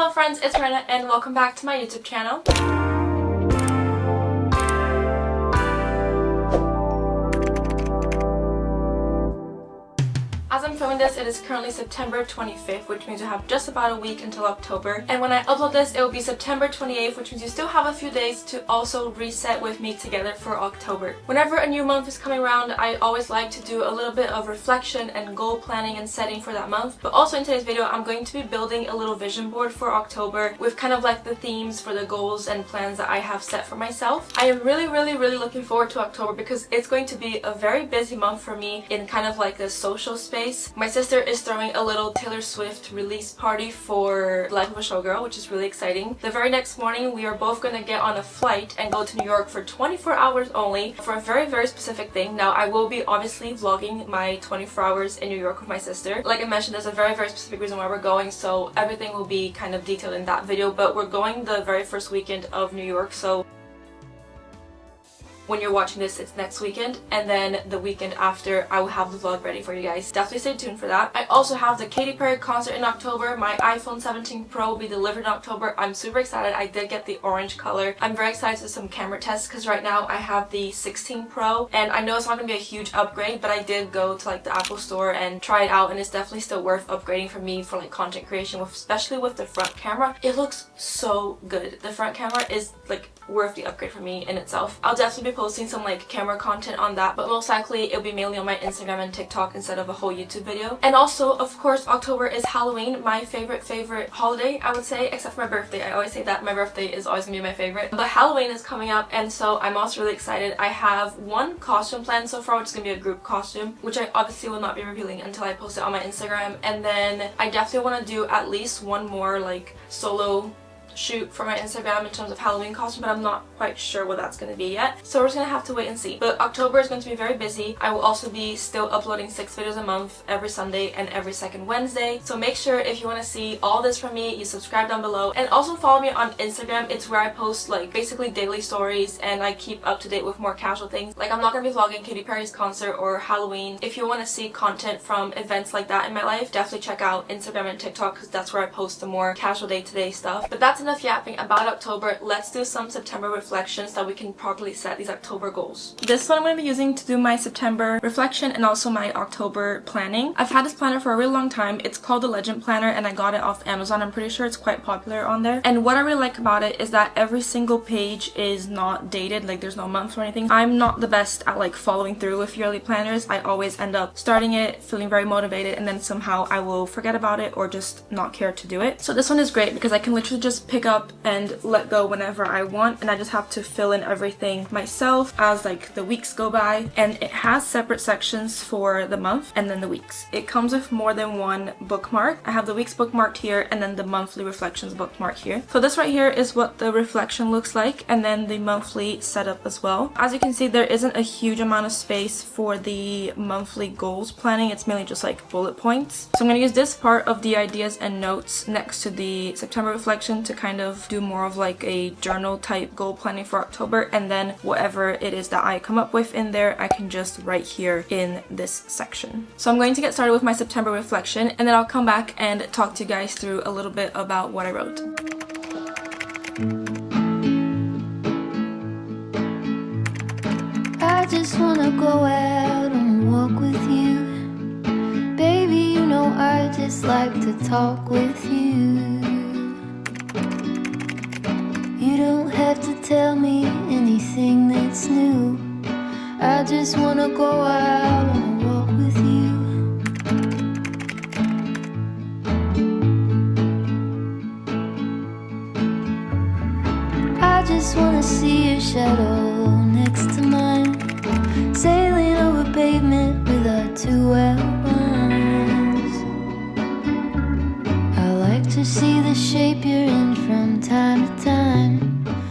Hello friends, it's Marianna and welcome back to my YouTube channel. As I'm filming this, it is currently September 25th, which means we have just about a week until October. And when I upload this, it will be September 28th, which means you still have a few days to also reset with me together for October. Whenever a new month is coming around, I always like to do a little bit of reflection and goal planning and setting for that month. But also in today's video, I'm going to be building a little vision board for October with kind of like the themes for the goals and plans that I have set for myself. I am really looking forward to October because it's going to be a very busy month for me in kind of like the social space. My sister is throwing a little Taylor Swift release party for Life of a Showgirl, which is really exciting. The very next morning, we are both going to get on a flight and go to New York for 24 hours only for a very specific thing. Now, I will be obviously vlogging my 24 hours in New York with my sister. Like I mentioned, there's a very specific reason why we're going, so everything will be kind of detailed in that video, but we're going the very first weekend of New York, so when you're watching this, it's next weekend, and then the weekend after I will have the vlog ready for you guys. Definitely stay tuned for that. I also have the Katy Perry concert in October. My iPhone 17 Pro will be delivered in October. I'm super excited. I did get the orange color. I'm very excited to do some camera tests because right now I have the 16 Pro, and I know it's not going to be a huge upgrade, but I did go to like the Apple store and try it out, and it's definitely still worth upgrading for me for like content creation, especially with the front camera. It looks so good. The front camera is like worth the upgrade for me in itself. I'll definitely be posting some like camera content on that, but most likely it'll be mainly on my Instagram and TikTok instead of a whole YouTube video. And also, of course, October is Halloween, my favorite holiday, I would say, except for my birthday. I always say that my birthday is always gonna be my favorite, but Halloween is coming up, and so I'm also really excited. I have one costume planned so far, which is gonna be a group costume, which I obviously will not be revealing until I post it on my Instagram. And then I definitely want to do at least one more like solo shoot for my Instagram in terms of Halloween costume, but I'm not quite sure what that's going to be yet, so we're just going to have to wait and see. But October is going to be very busy. I will also be still uploading 6 videos a month every Sunday and every second Wednesday, so make sure if you want to see all this from me, you subscribe down below, and also follow me on Instagram. It's where I post like basically daily stories, and I keep up to date with more casual things. Like, I'm not going to be vlogging Katy Perry's concert or Halloween. If you want to see content from events like that in my life, definitely check out Instagram and TikTok because that's where I post the more casual day-to-day stuff. But that's enough yapping about October. Let's do some September reflections so we can properly set these October goals. This one I'm going to be using to do my September reflection and also my October planning. I've had this planner for a really long time. It's called the Legend Planner, and I got it off Amazon. I'm pretty sure it's quite popular on there. And what I really like about it is that every single page is not dated, like there's no month or anything. I'm not the best at like following through with yearly planners. I always end up starting it, feeling very motivated, and then somehow I will forget about it or just not care to do it. So this one is great because I can literally just pick up and let go whenever I want, and I just have to fill in everything myself as like the weeks go by. And it has separate sections for the month and then the weeks. It comes with more than one bookmark. I have the weeks bookmarked here and then the monthly reflections bookmarked here. So this right here is what the reflection looks like, and then the monthly setup as well. As you can see, there isn't a huge amount of space for the monthly goals planning. It's mainly just like bullet points. So I'm going to use this part of the ideas and notes next to the September reflection to kind of do more of like a journal type goal planning for October, and then whatever it is that I come up with in there, I can just write here in this section. So I'm going to get started with my September reflection, and then I'll come back and talk to you guys through a little bit about what I wrote. I just wanna go out on a walk with you. Baby, you know I just like to talk with you. You don't have to tell me anything that's new. I just wanna go out on a walk with you. I just wanna see your shadow next to mine, sailing over pavement with our two outlines. I like to see the shape you're in from time to time.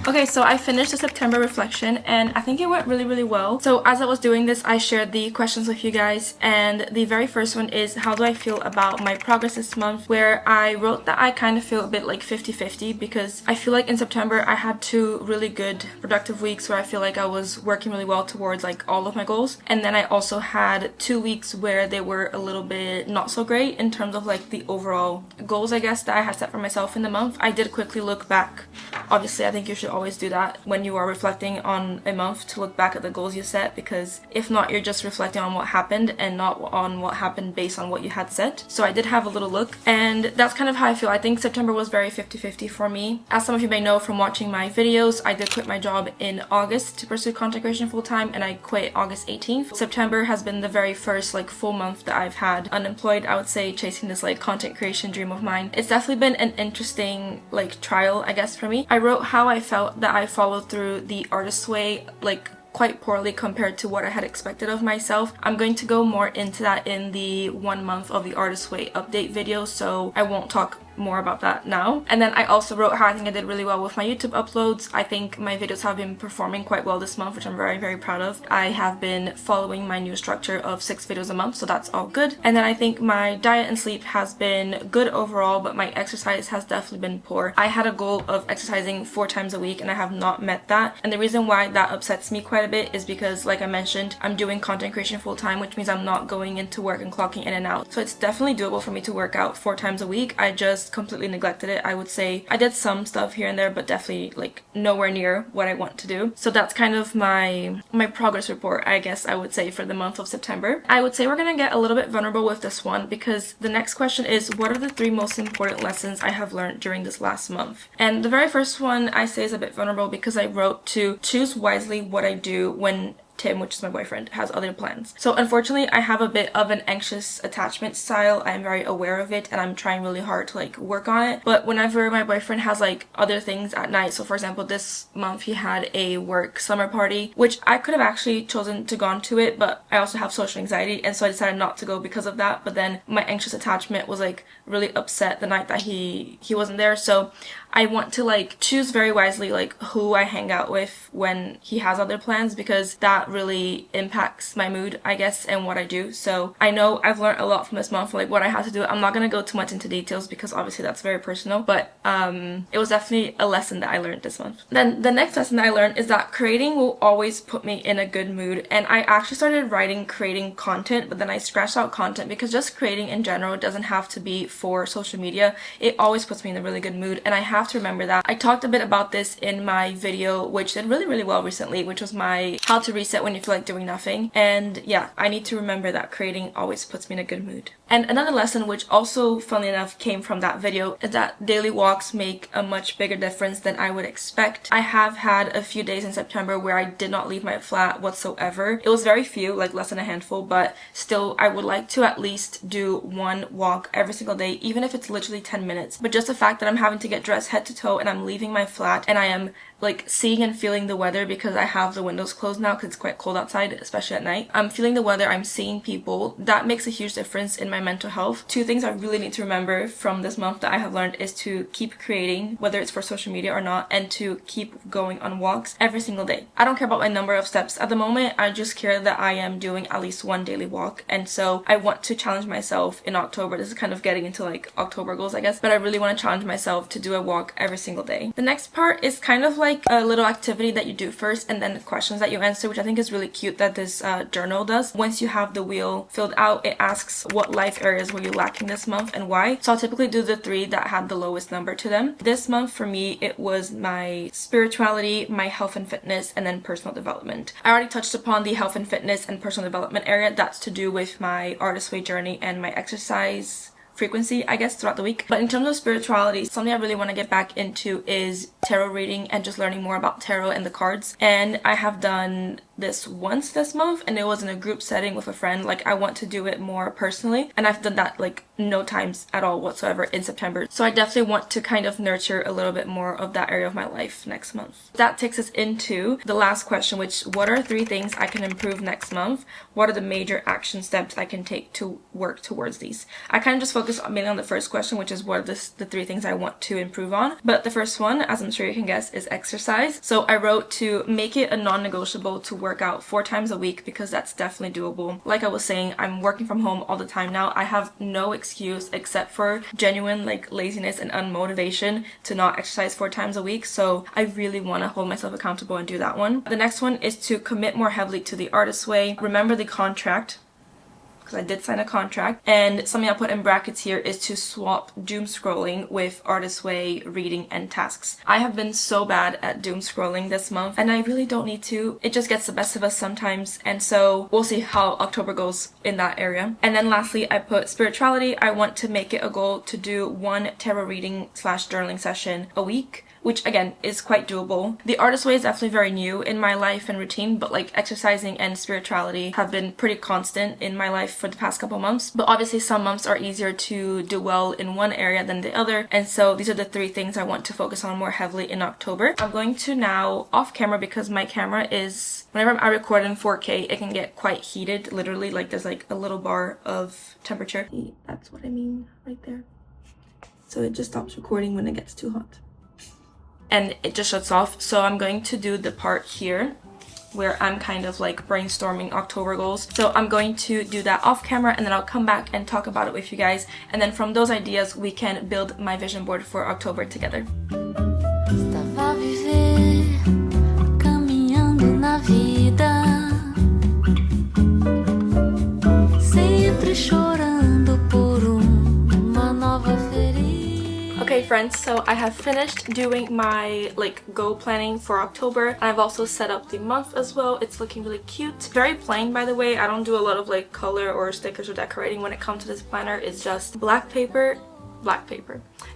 Okay, so I finished the September reflection and I think it went really well. So as I was doing this, I shared the questions with you guys, and the very first one is, how do I feel about my progress this month? Where I wrote that I kind of feel a bit like 50-50 because I feel like in September I had 2 really good productive weeks where I feel like I was working really well towards like all of my goals, and then I also had 2 weeks where they were a little bit not so great in terms of like the overall goals, I guess, that I had set for myself in the month. I did quickly look back. Obviously, I think you should always do that when you are reflecting on a month, to look back at the goals you set, because if not, you're just reflecting on what happened and not on what happened based on what you had set. So I did have a little look, and that's kind of how I feel. I think September was very 50-50 for me. As some of you may know from watching my videos, I did quit my job in August to pursue content creation full-time, and I quit August 18th. September has been the very first like full month that I've had unemployed, I would say, chasing this like content creation dream of mine. It's definitely been an interesting like trial, I guess, for me. I wrote how I felt that I followed through the artist's way like quite poorly compared to what I had expected of myself. I'm going to go more into that in the 1 month of the artist's way update video, so I won't talk more about that now. And then I also wrote how I think I did really well with my YouTube uploads. I think my videos have been performing quite well this month, which I'm very proud of. I have been following my new structure of 6 videos a month, so that's all good. And then I think my diet and sleep has been good overall, but my exercise has definitely been poor. I had a goal of exercising 4 times a week and I have not met that, and the reason why that upsets me quite a bit is because, like I mentioned, I'm doing content creation full-time, which means I'm not going into work and clocking in and out. So it's definitely doable for me to work out 4 times a week. I just completely neglected it. I would say I did some stuff here and there, but definitely like nowhere near what I want to do. So that's kind of my progress report, I guess I would say, for the month of September. I would say we're gonna get a little bit vulnerable with this one, because the next question is, what are the 3 most important lessons I have learned during this last month? And the very first one I say is a bit vulnerable because I wrote to choose wisely what I do when Tim, which is my boyfriend, has other plans. So unfortunately, I have a bit of an anxious attachment style. I am very aware of it and I'm trying really hard to like work on it. But whenever my boyfriend has like other things at night, so for example, this month he had a work summer party, which I could have actually chosen to gone to it, but I also have social anxiety, and so I decided not to go because of that. But then my anxious attachment was like really upset the night that he wasn't there. So I want to like choose very wisely like who I hang out with when he has other plans, because that really impacts my mood, I guess, and what I do. So I know I've learned a lot from this month, like what I had to do. I'm not gonna go too much into details because obviously that's very personal, but it was definitely a lesson that I learned this month. Then the next lesson that I learned is that creating will always put me in a good mood, and I actually started creating content, but then I scratched out content because just creating in general doesn't have to be for social media. It always puts me in a really good mood, and I have to remember that. I talked a bit about this in my video, which did really well recently, which was my how to reset when you feel like doing nothing. And yeah, I need to remember that creating always puts me in a good mood. And another lesson, which also funnily enough came from that video, is that daily walks make a much bigger difference than I would expect. I have had a few days in September where I did not leave my flat whatsoever. It was very few, like less than a handful, but still I would like to at least do 1 walk every single day, even if it's literally 10 minutes. But just the fact that I'm having to get dressed head to toe and I'm leaving my flat and I am like seeing and feeling the weather because I have the windows closed now because it's quite cold outside, especially at night. I'm feeling the weather, I'm seeing people. That makes a huge difference in my mental health. 2 things I really need to remember from this month that I have learned is to keep creating, whether it's for social media or not, and to keep going on walks every single day. I don't care about my number of steps at the moment. I just care that I am doing at least 1 daily walk, and so I want to challenge myself in October. This is kind of getting into like October goals, I guess, but I really want to challenge myself to do a walk every single day. The next part is kind of like a little activity that you do first and then the questions that you answer, which I think is really cute that this journal does. Once you have the wheel filled out, it asks what life areas were you lacking this month and why. So I'll typically do the 3 that had the lowest number to them. This month for me, it was my spirituality, my health and fitness, and then personal development. I already touched upon the health and fitness and personal development area. That's to do with my artist way journey and my exercise frequency, I guess, throughout the week. But in terms of spirituality, something I really want to get back into is tarot reading and just learning more about tarot and the cards. And I have done this once this month, and it was in a group setting with a friend. Like, I want to do it more personally, and I've done that like no times at all whatsoever in September. So I definitely want to kind of nurture a little bit more of that area of my life next month. That takes us into the last question, which what are 3 things I can improve next month? What are the major action steps I can take to work towards these? I kind of just focus mainly on the first question, which is what are the 3 things I want to improve on. But the first one, as I'm sure you can guess, is exercise. So I wrote to make it a non-negotiable to work out 4 times a week, because that's definitely doable. Like I was saying, I'm working from home all the time now. I have no excuse except for genuine like laziness and unmotivation to not exercise 4 times a week. So I really want to hold myself accountable and do that one. The next one is to commit more heavily to the artist way. Remember the contract, because I did sign a contract. And something I put in brackets here is to swap doom scrolling with artist way, reading, and tasks. I have been so bad at doom scrolling this month, and I really don't need to. It just gets the best of us sometimes, and so we'll see how October goes in that area. And then lastly, I put spirituality. I want to make it a goal to do 1 tarot reading / journaling session a week, which again is quite doable. The artist way is definitely very new in my life and routine, but like exercising and spirituality have been pretty constant in my life for the past couple months. But obviously some months are easier to do well in one area than the other, and so these are the 3 things I want to focus on more heavily in October. I'm going to now off camera, because my camera is, whenever I record in 4K, it can get quite heated, literally. Like there's like a little bar of temperature. That's what I mean right there. So it just stops recording when it gets too hot, and it just shuts off. So I'm going to do the part here where I'm kind of like brainstorming October goals. So I'm going to do that off camera, and then I'll come back and talk about it with you guys, and then from those ideas we can build my vision board for October together. Estava a viver, caminhando na vida, sempre chorando por uma nova ferida. Okay friends, so I have finished doing my like goal planning for October, and I've also set up the month as well. It's looking really cute. Very plain, by the way. I don't do a lot of like color or stickers or decorating when it comes to this planner. It's just black paper.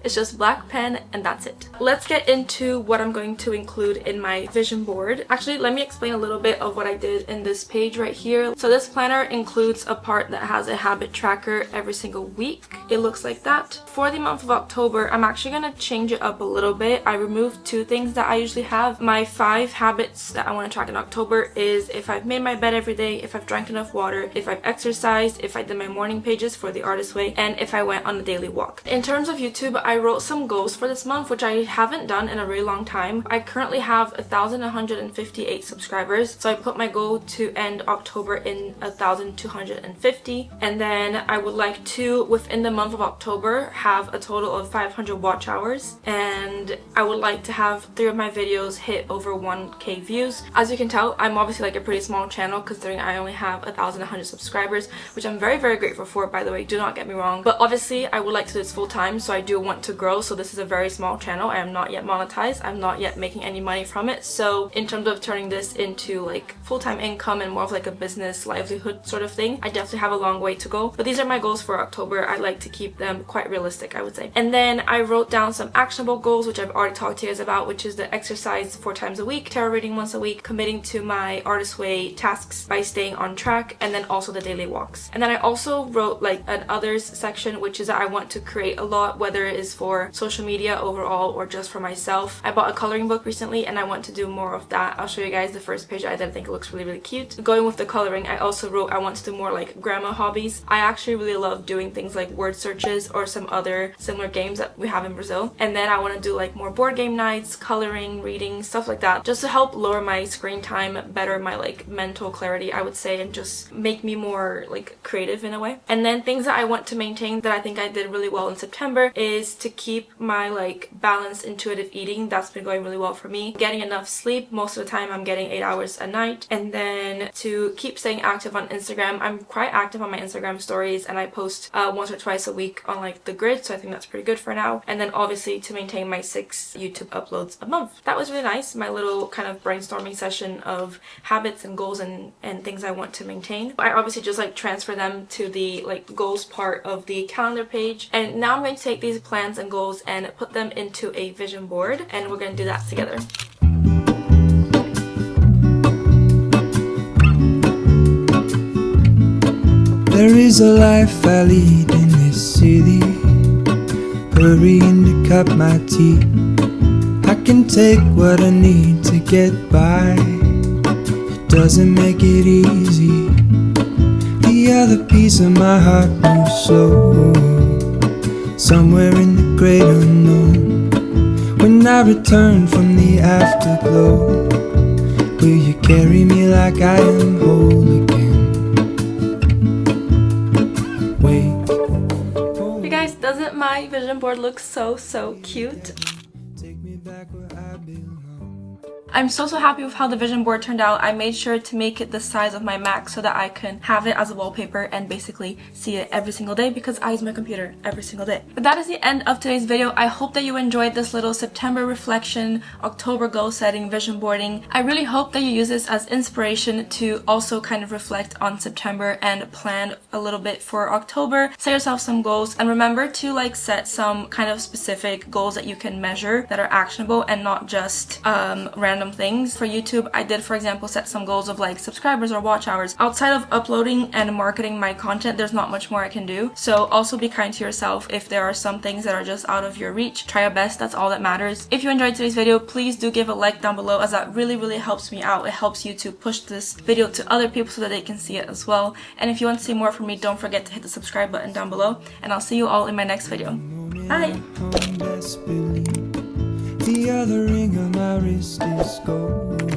It's just black pen, and that's it. Let's get into what I'm going to include in my vision board. Actually, let me explain a little bit of what I did in this page right here. So this planner includes a part that has a habit tracker every single week. It looks like that. For the month of October, I'm actually going to change it up a little bit. I removed 2 things that I usually have. My 5 habits that I want to track in October is if I've made my bed every day, if I've drank enough water, if I've exercised, if I did my morning pages for the artist way, and if I went on a daily walk. In terms of YouTube, I wrote some goals for this month, which I haven't done in a really long time. I currently have 1,158 subscribers, so I put my goal to end October in 1,250, and then I would like to, within the month of October, have a total of 500 watch hours, and I would like to have 3 of my videos hit over 1K views. As you can tell, I'm obviously like a pretty small channel considering I only have 1,100 subscribers, which I'm very, very grateful for, by the way, do not get me wrong. But obviously I would like to do this full time, so I do want to grow. So this is a very small channel. I am not yet monetized. I'm not yet making any money from it. So in terms of turning this into like full-time income and more of like a business livelihood sort of thing, I definitely have a long way to go. But these are my goals for October. I like to keep them quite realistic, I would say. And then I wrote down some actionable goals, which I've already talked to you guys about, which is the exercise 4 times a week, tarot reading once a week, committing to my artist way tasks by staying on track, and then also the daily walks. And then I also wrote like an others section, which is that I want to create a lot, whether it is for social media overall or just for myself. I bought a coloring book recently and I want to do more of that. I'll show you guys the first page I did. I think it looks really, really cute. Going with the coloring, I also wrote I want to do more like grandma hobbies. I actually really love doing things like word searches or some other similar games that we have in Brazil. And then I want to do like more board game nights, coloring, reading, stuff like that, just to help lower my screen time, better my like mental clarity, I would say, and just make me more like creative in a way. And then things that I want to maintain that I think I did really well in September is to keep my like balanced intuitive eating. That's been going really well for me. Getting enough sleep. Most of the time I'm getting 8 hours a night. And then to keep staying active on Instagram. I'm quite active on my Instagram stories and I post once or twice a week on like the grid, so I think that's pretty good for now. And then obviously to maintain my 6 YouTube uploads a month. That was really nice. My little kind of brainstorming session of habits and goals and things I want to maintain. I obviously just like transfer them to the like goals part of the calendar page. And now I'm going to take these plans and goals and put them into a vision board, and we're going to do that together. There is a life I lead in this city, hurrying to cut my teeth. I can take what I need to get by. It doesn't make it easy. The other piece of my heart moves slow, somewhere in the great unknown. When I return from the afterglow, will you carry me like I am whole again? You guys, doesn't my vision board look so cute? Take me back where I belong. I'm so happy with how the vision board turned out. I made sure to make it the size of my Mac so that I can have it as a wallpaper and basically see it every single day because I use my computer every single day. But that is the end of today's video. I hope that you enjoyed this little September reflection, October goal setting, vision boarding. I really hope that you use this as inspiration to also kind of reflect on September and plan a little bit for October. Set yourself some goals and remember to like set some kind of specific goals that you can measure that are actionable and not just random things. For YouTube, I did, for example, set some goals of like subscribers or watch hours. Outside of uploading and marketing my content, there's not much more I can do. So also be kind to yourself. If there are some things that are just out of your reach, try your best. That's all that matters. If you enjoyed today's video, please do give a like down below, as that really helps me out. It helps YouTube push this video to other people so that they can see it as well. And if you want to see more from me, don't forget to hit the subscribe button down below. And I'll see you all in my next video. Bye! The other ring on my wrist is gold.